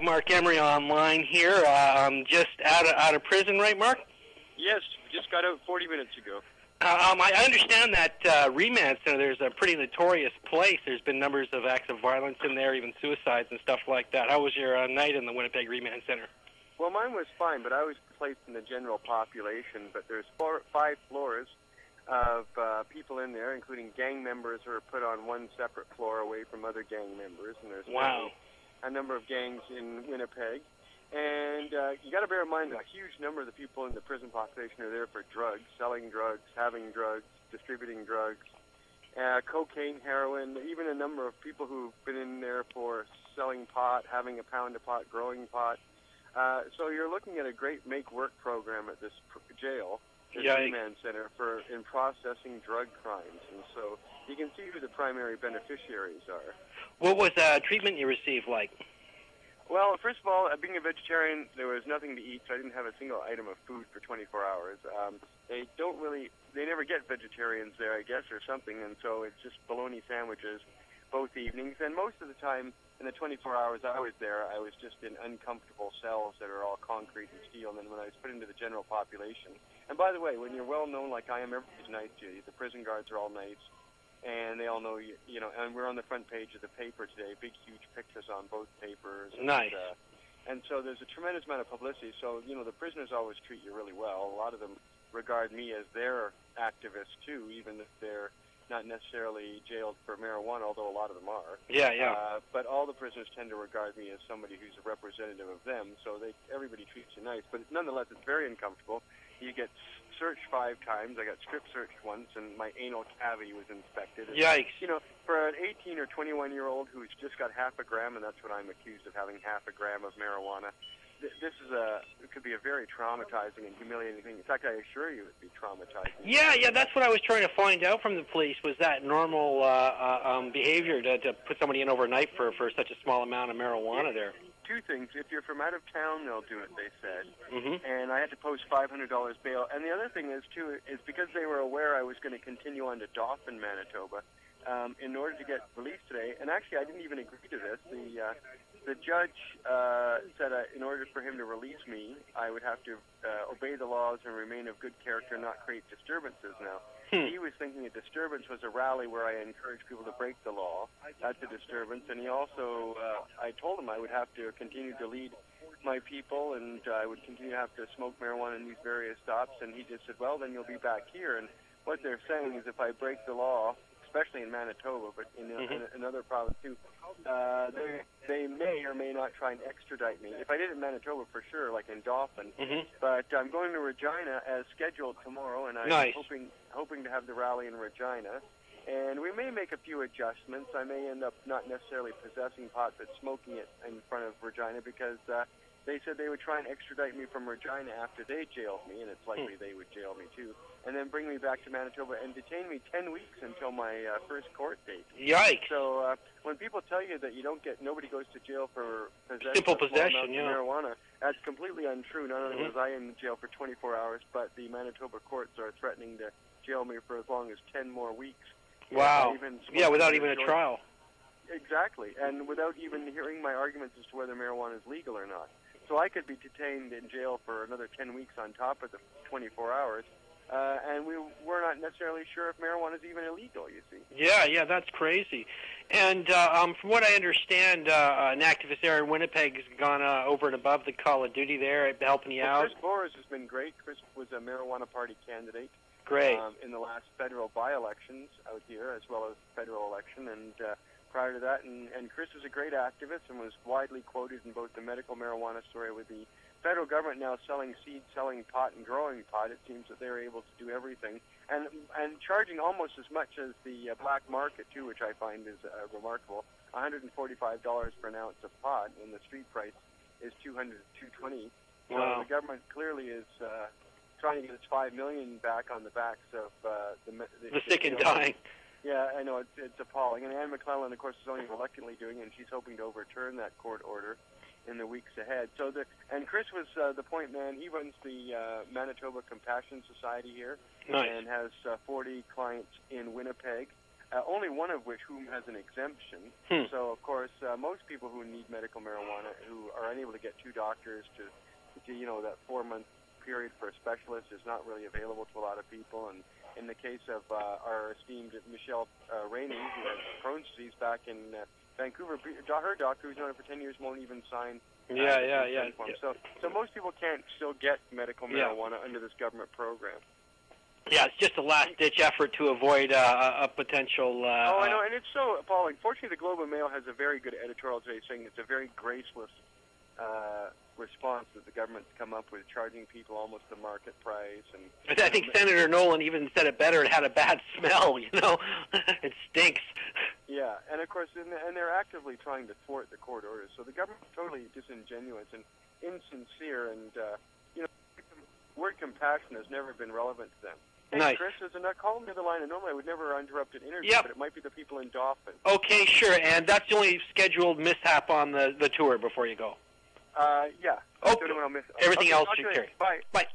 have Marc Emery online here. Just out of prison, right, Marc? Yes, just got out 40 minutes ago. I understand that Remand Center, there's a pretty notorious place. There's been numbers of acts of violence in there, even suicides and stuff like that. How was your night in the Winnipeg Remand Center? Well, mine was fine, but I was placed in the general population. But there's 5 floors of people in there, including gang members who are put on one separate floor away from other gang members. And there's a number of gangs in Winnipeg. And you got to bear in mind that a huge number of the people in the prison population are there for drugs, selling drugs, having drugs, distributing drugs, cocaine, heroin, even a number of people who've been in there for selling pot, having a pound of pot, growing pot. So you're looking at a great make-work program at this jail, this Remand Center, in processing drug crimes. And so you can see who the primary beneficiaries are. What was treatment you received like? Well, first of all, being a vegetarian, there was nothing to eat, so I didn't have a single item of food for 24 hours. They never get vegetarians there, I guess, or something, and so it's just bologna sandwiches both evenings. And most of the time, in the 24 hours I was there, I was just in uncomfortable cells that are all concrete and steel. And then when I was put into the general population, and by the way, when you're well known like I am, everybody's nice to you. The prison guards are all nice. And they all know, you know, and we're on the front page of the paper today, big, huge pictures on both papers. Nice. And so there's a tremendous amount of publicity. So, you know, the prisoners always treat you really well. A lot of them regard me as their activist, too, even if they're not necessarily jailed for marijuana, although a lot of them are. But all the prisoners tend to regard me as somebody who's a representative of them. So everybody treats you nice. But nonetheless, it's very uncomfortable. You get searched 5 times. I got strip searched once, and my anal cavity was inspected. Yikes. You know, for an 18 or 21-year-old who's just got half a gram, and that's what I'm accused of, having half a gram of marijuana, it could be a very traumatizing and humiliating thing. In fact, I assure you it would be traumatizing. Yeah, that's what I was trying to find out from the police, was that normal behavior to put somebody in overnight for such a small amount of marijuana there. 2 things. If you're from out of town, they'll do it, they said. Mm-hmm. And I had to post $500 bail. And the other thing is, too, is because they were aware I was going to continue on to Dauphin, Manitoba, in order to get released today. And actually, I didn't even agree to this. The judge said in order for him to release me, I would have to obey the laws and remain of good character and not create disturbances now. He was thinking a disturbance was a rally where I encouraged people to break the law. That's a disturbance. And he also, I told him I would have to continue to lead my people, and I would continue to have to smoke marijuana in these various stops. And he just said, well, then you'll be back here. And what they're saying is if I break the law, especially in Manitoba, but in another province too, they may or may not try and extradite me. If I did it in Manitoba, for sure, like in Dauphin. But I'm going to Regina as scheduled tomorrow, and I'm hoping to have the rally in Regina. And we may make a few adjustments. I may end up not necessarily possessing pot, but smoking it in front of Regina, because they said they would try and extradite me from Regina after they jailed me, and it's likely they would jail me too, and then bring me back to Manitoba and detain me 10 weeks until my first court date. Yikes! So when people tell you that nobody goes to jail for simple possession, of marijuana, that's completely untrue. Not only was I in jail for 24 hours, but the Manitoba courts are threatening to jail me for as long as 10 more weeks. Wow! Without even a trial. Exactly, and without even hearing my arguments as to whether marijuana is legal or not. So I could be detained in jail for another 10 weeks on top of the 24 hours, and we're not necessarily sure if marijuana is even illegal, you see. Yeah, that's crazy. And from what I understand, an activist there in Winnipeg has gone over and above the call of duty there, helping you out. Chris Boers has been great. Chris was a marijuana party candidate. Great. In the last federal by-elections out here, as well as federal election, and prior to that, and Chris was a great activist and was widely quoted in both the medical marijuana story with the federal government now selling seed, selling pot, and growing pot. It seems that they're able to do everything, and charging almost as much as the black market too, which I find is remarkable. $145 for an ounce of pot, and the street price is $200 to $220. Wow. So the government clearly is trying to get its $5 million back on the backs of the sick and dying. Yeah, I know, it's appalling. And Anne McClellan, of course, is only reluctantly doing it, and she's hoping to overturn that court order in the weeks ahead. And Chris was the point man. He runs the Manitoba Compassion Society here, and has 40 clients in Winnipeg. only one of which whom has an exemption. So, of course, most people who need medical marijuana who are unable to get two doctors to that 4-month period for a specialist is not really available to a lot of people. And in the case of our esteemed Michelle Rainey, who has Crohn's disease back in Vancouver, her doctor, who's known her for 10 years, won't even sign. So most people can't still get medical marijuana under this government program. Yeah, it's just a last-ditch effort to avoid a potential... I know, and it's so appalling. Fortunately, the Globe and Mail has a very good editorial today saying it's a very graceless response that the government's come up with, charging people almost the market price. And I think Senator Nolan even said it better. It had a bad smell, It stinks. Yeah, and of course, and they're actively trying to thwart the court orders. So the government's totally disingenuous and insincere, and the word compassion has never been relevant to them. Hey, nice. Chris, there's a call on the other line, and normally I would never interrupt an interview, but it might be the people in Dauphin. Okay, sure, and that's the only scheduled mishap on the tour before you go. Yeah. Okay. Everything else should carry. Bye. Bye.